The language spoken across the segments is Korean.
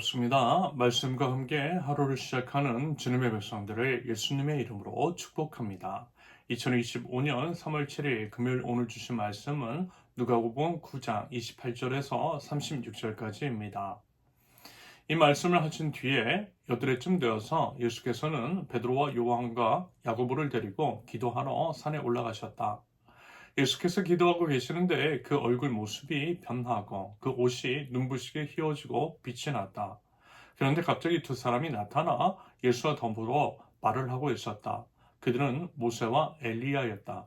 반갑습니다. 말씀과 함께 하루를 시작하는 주님의 백성들을 예수님의 이름으로 축복합니다. 2025년 3월 7일 금요일 오늘 주신 말씀은 누가복음 9장 28절에서 36절까지입니다. 이 말씀을 하신 뒤에 여드레쯤 되어서 예수께서는 베드로와 요한과 야고보를 데리고 기도하러 산에 올라가셨다. 예수께서 기도하고 계시는데 그 얼굴 모습이 변하고 그 옷이 눈부시게 휘어지고 빛이 났다. 그런데 갑자기 두 사람이 나타나 예수와 더불어 말을 하고 있었다. 그들은 모세와 엘리야였다.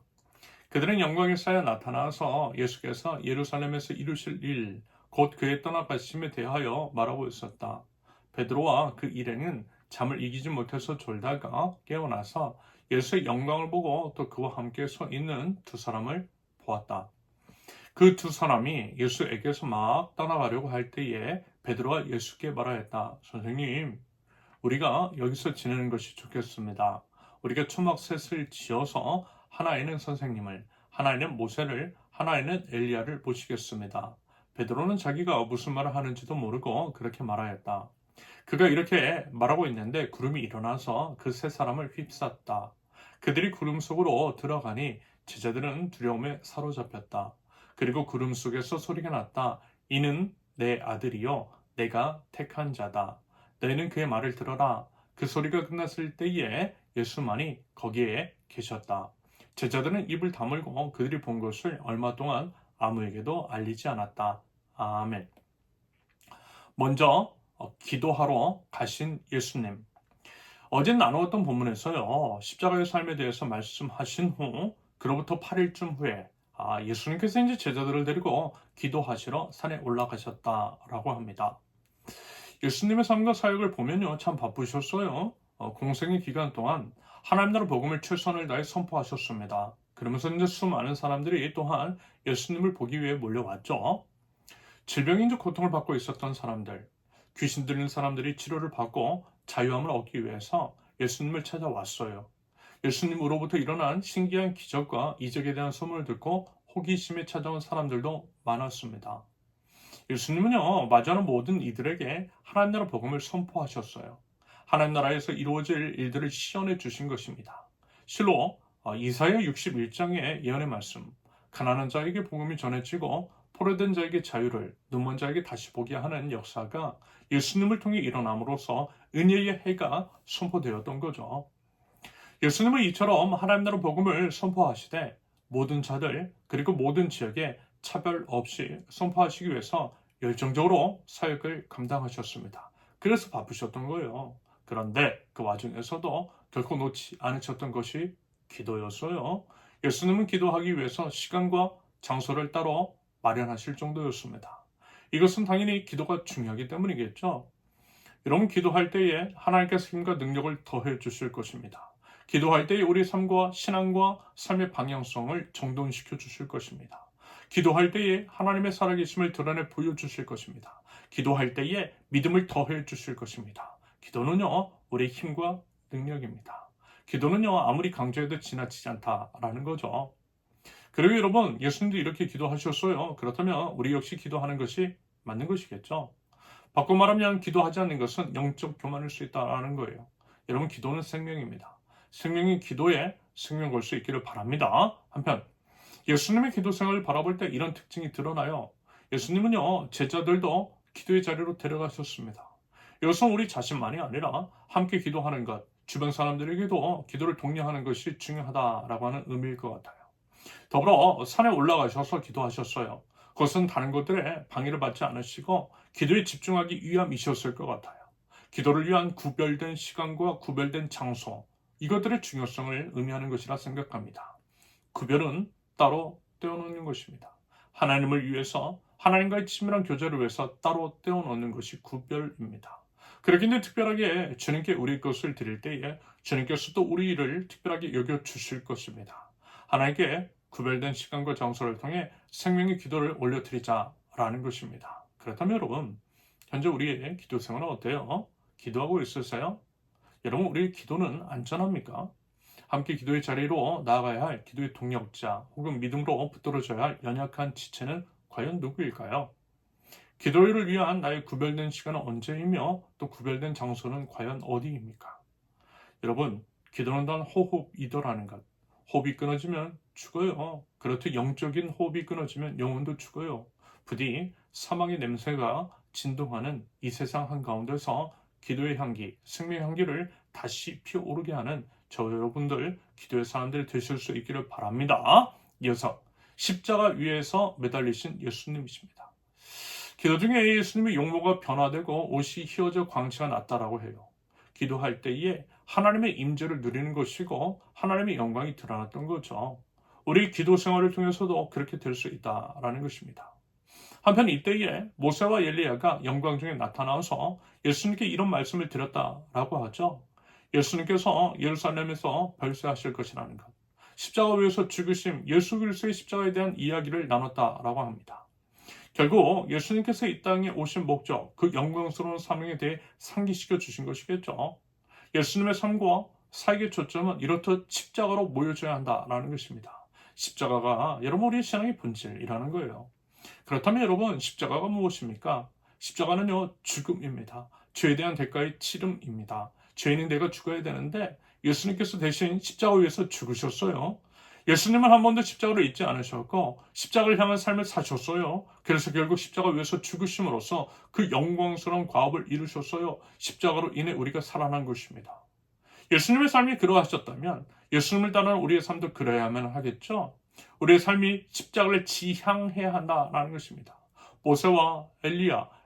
그들은 영광에 쌓여 나타나서 예수께서 예루살렘에서 이루실 일, 곧 그의 떠나가심에 대하여 말하고 있었다. 베드로와 그 일행은 잠을 이기지 못해서 졸다가 깨어나서 예수의 영광을 보고 또 그와 함께 서 있는 두 사람을 보았다. 그 두 사람이 예수에게서 막 떠나가려고 할 때에 베드로가 예수께 말하였다. 선생님, 우리가 여기서 지내는 것이 좋겠습니다. 우리가 초막셋을 지어서 하나에는 선생님을, 하나에는 모세를, 하나에는 엘리야를 모시겠습니다. 베드로는 자기가 무슨 말을 하는지도 모르고 그렇게 말하였다. 그가 이렇게 말하고 있는데 구름이 일어나서 그 세 사람을 휩쌌다. 그들이 구름 속으로 들어가니 제자들은 두려움에 사로잡혔다. 그리고 구름 속에서 소리가 났다. 이는 내 아들이요 내가 택한 자다. 너희는 그의 말을 들어라. 그 소리가 끝났을 때에 예수만이 거기에 계셨다. 제자들은 입을 다물고 그들이 본 것을 얼마 동안 아무에게도 알리지 않았다. 아멘. 먼저 기도하러 가신 예수님. 어제 나누었던 본문에서요, 십자가의 삶에 대해서 말씀하신 후, 그로부터 8일쯤 후에, 예수님께서 이제 제자들을 데리고 기도하시러 산에 올라가셨다라고 합니다. 예수님의 삶과 사역을 보면요, 참 바쁘셨어요. 공생의 기간 동안 하나님 나라 복음을 최선을 다해 선포하셨습니다. 그러면서 이제 수많은 사람들이 또한 예수님을 보기 위해 몰려왔죠. 질병인지 고통을 받고 있었던 사람들, 귀신 들린 사람들이 치료를 받고 자유함을 얻기 위해서 예수님을 찾아왔어요. 예수님으로부터 일어난 신기한 기적과 이적에 대한 소문을 듣고 호기심에 찾아온 사람들도 많았습니다. 예수님은요, 마주하는 모든 이들에게 하나님 나라 복음을 선포하셨어요. 하나님 나라에서 이루어질 일들을 시연해 주신 것입니다. 실로 이사야 61장의 예언의 말씀, 가난한 자에게 복음이 전해지고 포로된 자에게 자유를, 눈먼 자에게 다시 보게 하는 역사가 예수님을 통해 일어남으로써 은혜의 해가 선포되었던 거죠. 예수님은 이처럼 하나님 나라 복음을 선포하시되 모든 자들 그리고 모든 지역에 차별 없이 선포하시기 위해서 열정적으로 사역을 감당하셨습니다. 그래서 바쁘셨던 거예요. 그런데 그 와중에서도 결코 놓지 않으셨던 것이 기도였어요. 예수님은 기도하기 위해서 시간과 장소를 따로 마련하실 정도였습니다. 이것은 당연히 기도가 중요하기 때문이겠죠. 여러분, 기도할 때에 하나님께서 힘과 능력을 더해 주실 것입니다. 기도할 때에 우리 삶과 신앙과 삶의 방향성을 정돈시켜 주실 것입니다. 기도할 때에 하나님의 살아계심을 드러내 보여주실 것입니다. 기도할 때에 믿음을 더해 주실 것입니다. 기도는요, 우리의 힘과 능력입니다. 기도는요, 아무리 강조해도 지나치지 않다라는 거죠. 그리고 여러분, 예수님도 이렇게 기도하셨어요. 그렇다면 우리 역시 기도하는 것이 맞는 것이겠죠. 바꿔 말하면 기도하지 않는 것은 영적 교만일 수 있다는 거예요. 여러분, 기도는 생명입니다. 생명이 기도에 생명 걸 수 있기를 바랍니다. 한편 예수님의 기도 생활을 바라볼 때 이런 특징이 드러나요. 예수님은요, 제자들도 기도의 자리로 데려가셨습니다. 이것은 우리 자신만이 아니라 함께 기도하는 것, 주변 사람들에게도 기도를 독려하는 것이 중요하다라고 하는 의미일 것 같아요. 더불어 산에 올라가셔서 기도하셨어요. 그것은 다른 것들에 방해를 받지 않으시고 기도에 집중하기 위함이셨을 것 같아요. 기도를 위한 구별된 시간과 구별된 장소, 이것들의 중요성을 의미하는 것이라 생각합니다. 구별은 따로 떼어놓는 것입니다. 하나님을 위해서, 하나님과의 친밀한 교제를 위해서 따로 떼어놓는 것이 구별입니다. 그렇기 특별하게 주님께 우리 것을 드릴 때에 주님께서 또 우리 일을 특별하게 여겨주실 것입니다. 하나님께 구별된 시간과 장소를 통해 생명의 기도를 올려드리자라는 것입니다. 그렇다면 여러분, 현재 우리의 기도 생활은 어때요? 기도하고 있으세요? 여러분, 우리의 기도는 안전합니까? 함께 기도의 자리로 나아가야 할 기도의 동력자 혹은 믿음으로 붙들어져야 할 연약한 지체는 과연 누구일까요? 기도를 위한 나의 구별된 시간은 언제이며 또 구별된 장소는 과연 어디입니까? 여러분, 기도는 단 호흡이더라는 것. 호흡이 끊어지면 죽어요. 그렇듯 영적인 호흡이 끊어지면 영혼도 죽어요. 부디 사망의 냄새가 진동하는 이 세상 한가운데서 기도의 향기, 생명의 향기를 다시 피어오르게 하는 저 여러분들 기도의 사람들 되실 수 있기를 바랍니다. 이어서 십자가 위에서 매달리신 예수님이십니다. 기도 중에 예수님의 용모가 변화되고 옷이 휘어져 광채가 났다라고 해요. 기도할 때에 하나님의 임재를 누리는 것이고 하나님의 영광이 드러났던 거죠. 우리 기도 생활을 통해서도 그렇게 될 수 있다라는 것입니다. 한편 이때에 모세와 엘리야가 영광 중에 나타나서 예수님께 이런 말씀을 드렸다라고 하죠. 예수님께서 예루살렘에서 별세하실 것이라는 것. 십자가 위에서 죽으심, 예수 그리스도의 십자가에 대한 이야기를 나눴다라고 합니다. 결국 예수님께서 이 땅에 오신 목적, 그 영광스러운 사명에 대해 상기시켜 주신 것이겠죠. 예수님의 삶과 사역의 초점은 이렇듯 십자가로 모여져야 한다라는 것입니다. 십자가가 여러분 우리의 신앙의 본질이라는 거예요. 그렇다면 여러분 십자가가 무엇입니까? 십자가는요 죽음입니다. 죄에 대한 대가의 치름입니다. 죄인은 내가 죽어야 되는데 예수님께서 대신 십자가 위에서 죽으셨어요. 예수님은 한 번도 십자가를 잊지 않으셨고 십자가를 향한 삶을 사셨어요. 그래서 결국 십자가 위에서 죽으심으로써 그 영광스러운 과업을 이루셨어요. 십자가로 인해 우리가 살아난 것입니다. 예수님의 삶이 그러하셨다면 예수님을 따르는 우리의 삶도 그래야만 하겠죠. 우리의 삶이 십자가를 지향해야 한다는 것입니다. 모세와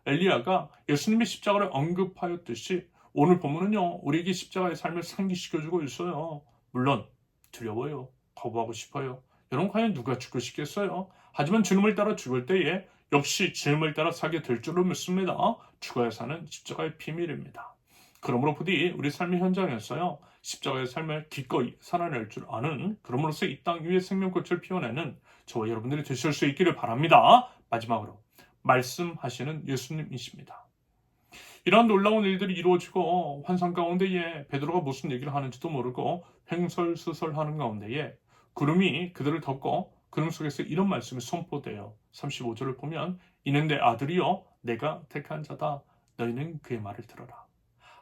엘리야가 예수님의 십자가를 언급하였듯이 오늘 본문은요 우리에게 십자가의 삶을 상기시켜주고 있어요. 물론 두려워요. 거부하고 싶어요. 여러분 과연 누가 죽고 싶겠어요? 하지만 주님을 따라 죽을 때에 역시 주님을 따라 살게 될 줄로 믿습니다. 죽어야 사는 십자가의 비밀입니다. 그러므로 부디 우리 삶의 현장에서요 십자가의 삶을 기꺼이 살아낼 줄 아는 그러므로서 이 땅 위에 생명꽃을 피워내는 저와 여러분들이 되실 수 있기를 바랍니다. 마지막으로 말씀하시는 예수님이십니다. 이러한 놀라운 일들이 이루어지고 환상 가운데에 베드로가 무슨 얘기를 하는지도 모르고 횡설수설하는 가운데에 구름이 그들을 덮고 구름 속에서 이런 말씀이 선포돼요. 35절을 보면 이는 내 아들이요 내가 택한 자다. 너희는 그의 말을 들어라.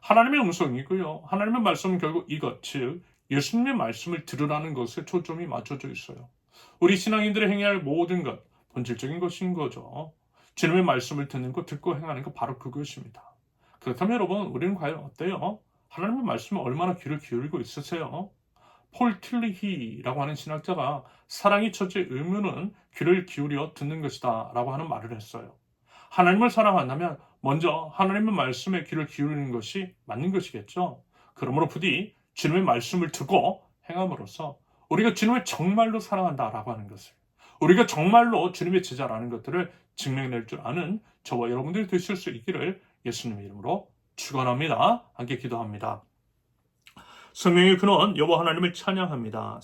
하나님의 음성이고요. 하나님의 말씀은 결국 이것, 즉 예수님의 말씀을 들으라는 것에 초점이 맞춰져 있어요. 우리 신앙인들이 행해야 할 모든 것, 본질적인 것인 거죠. 주님의 말씀을 듣는 것, 듣고 행하는 것 바로 그것입니다. 그렇다면 여러분, 우리는 과연 어때요? 하나님의 말씀에 얼마나 귀를 기울이고 있으세요? 폴 틸리히라고 하는 신학자가 사랑의 첫째 의무는 귀를 기울여 듣는 것이다 라고 하는 말을 했어요. 하나님을 사랑한다면 먼저 하나님의 말씀에 귀를 기울이는 것이 맞는 것이겠죠. 그러므로 부디 주님의 말씀을 듣고 행함으로써 우리가 주님을 정말로 사랑한다라고 하는 것을 우리가 정말로 주님의 제자라는 것들을 증명낼 줄 아는 저와 여러분들이 되실 수 있기를 예수님의 이름으로 축원합니다. 함께 기도합니다. 생명의 근원 여호와 하나님을 찬양합니다.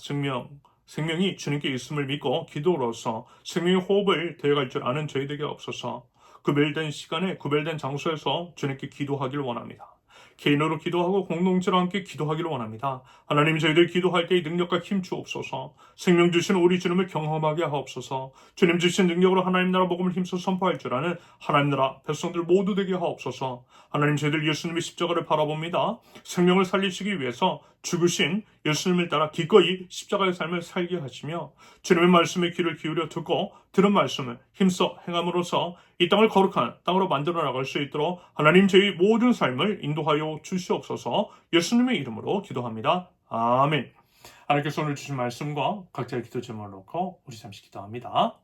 생명이 주님께 있음을 믿고 기도로서 생명의 호흡을 되어갈 줄 아는 저희에게 없어서 구별된 시간에 구별된 장소에서 주님께 기도하기를 원합니다. 개인으로 기도하고 공동체로 함께 기도하기를 원합니다. 하나님 저희들 기도할 때의 능력과 힘 주옵소서. 생명 주신 우리 주님을 경험하게 하옵소서. 주님 주신 능력으로 하나님 나라 복음을 힘써 선포할 줄 아는 하나님 나라 백성들 모두 되게 하옵소서. 하나님 저희들 예수님의 십자가를 바라봅니다. 생명을 살리시기 위해서 죽으신 예수님을 따라 기꺼이 십자가의 삶을 살게 하시며 주님의 말씀에 귀를 기울여 듣고 들은 말씀을 힘써 행함으로써 이 땅을 거룩한 땅으로 만들어 나갈 수 있도록 하나님 저희 모든 삶을 인도하여 주시옵소서. 예수님의 이름으로 기도합니다. 아멘. 하나님께서 오늘 주신 말씀과 각자의 기도 제목을 놓고 우리 잠시 기도합니다.